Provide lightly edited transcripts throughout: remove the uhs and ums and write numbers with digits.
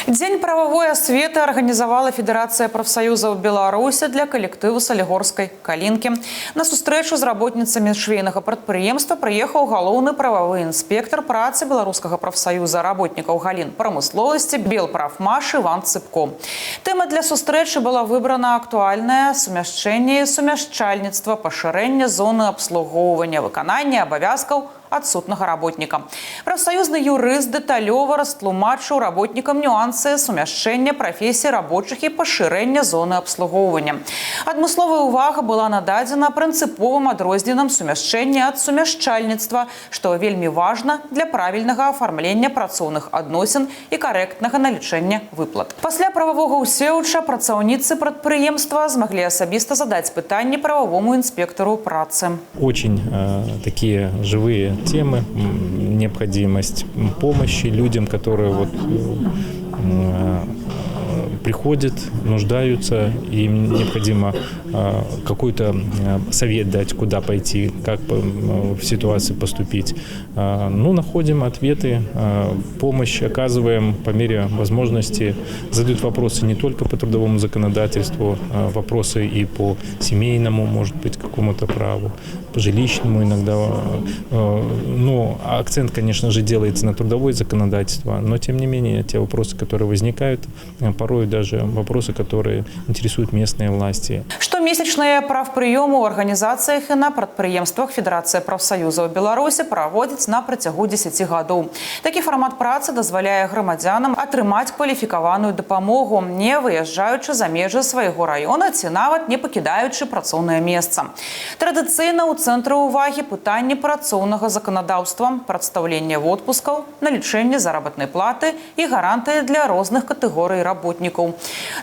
Дзень правовой асветы арганізавала Федэрацыя прафсаюзаў Беларусі для калектыву салігорскай калінкі. На сустрэчу з работніцамі швейнага прадпрыемства прыехаў галоўны прававы інспектар працы беларускага прафсаюза работнікаў галін прамысловасці Белпрафмаш Іван Цыпко. Тэма для сустрэчы была выбрана актуальная сумяшчэнне і сумяшчальніцтва, пашырэння зоны абслугоўвання, выканання абавязкаў адсутнага работніка. Прафсаюзны юрыст дэталёва растлумачыў работнікам нюансы сумяшчэння прафесій рабочых і пашырэння зоны абслугоўвання. Адмысловая ўвага была нададзена прынцыповым адрозненням сумяшчэння ад сумяшчальніцтва, што вельмі важна для правільнага афармлення працоўных адносін і карэктнага налічэння выплат. Пасля прававога ўсеўча працаўніцы прадпрыемства змаглі асабіста задаць пытанні прававому інспектару працы. Очень такие живые темы, необходимость помощи людям, которые приходят, нуждаются, и им необходимо какой-то совет дать, куда пойти, как в ситуации поступить. Находим ответы, помощь оказываем по мере возможности. Задают вопросы не только по трудовому законодательству, вопросы и по семейному, может быть, какому-то праву, по жилищному иногда. Акцент, конечно же, делается на трудовое законодательство, но, тем не менее, те вопросы, которые возникают, порой даже вопросы, которые интересуют местные власти. Штомесячныя правпрыёмы ў арганізацыях і на прадпрыемствах Федэрацыя прафсаюзаў Беларусі праводзіць на працягу 10 гадоў. Такі фармат працы дазваляе грамадзянам атрымаць кваліфікаваную дапамогу, не выязджаючы за межы свайго раёна ці нават не пакідаючы працоўнае месца. Традыцыйна ў цэнтры ўвагі пытанні працоўнага заканадаўства, прадстаўлення водпускаў, налічэнне заработнай платы і гарантыі для розных катэгорый работнікаў.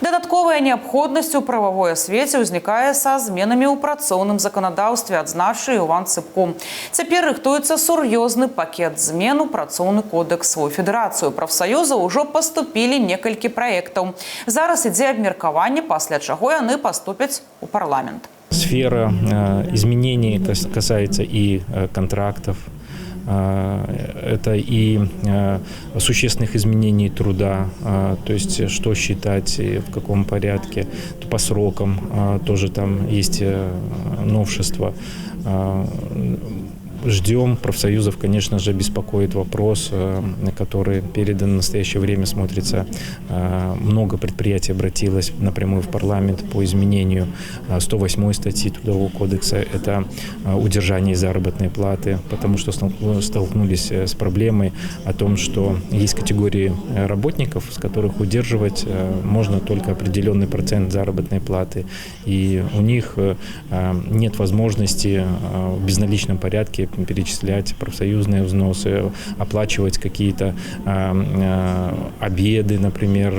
Дадатковая неабходнасць у прававой асвеце ўзнікае са зменамі ў працоўным заканадаўстве, адзначыў Іван Цыпко. Цяпер рыхтуецца сур'ёзны пакет змен у працоўны кодэкс. У Федэрацыю прафсаюзаў ужо паступілі некалькі праектаў. Зараз ідзе абмеркаванне, пасля чаго яны паступяць у парламент. Сфера изменений касается и контрактов. Это и существенных изменений труда, то есть что считать, в каком порядке, по срокам тоже там есть новшества. Ждем профсоюзов, конечно же, беспокоит вопрос, который передан в настоящее время смотрится. Много предприятий обратилось напрямую в парламент по изменению 108 статьи Трудового кодекса. Это удержание заработной платы, потому что столкнулись с проблемой о том, что есть категории работников, с которых удерживать можно только определенный процент заработной платы. И у них нет возможности в безналичном порядке перечислять профсоюзные взносы, оплачивать какие-то обеды, например,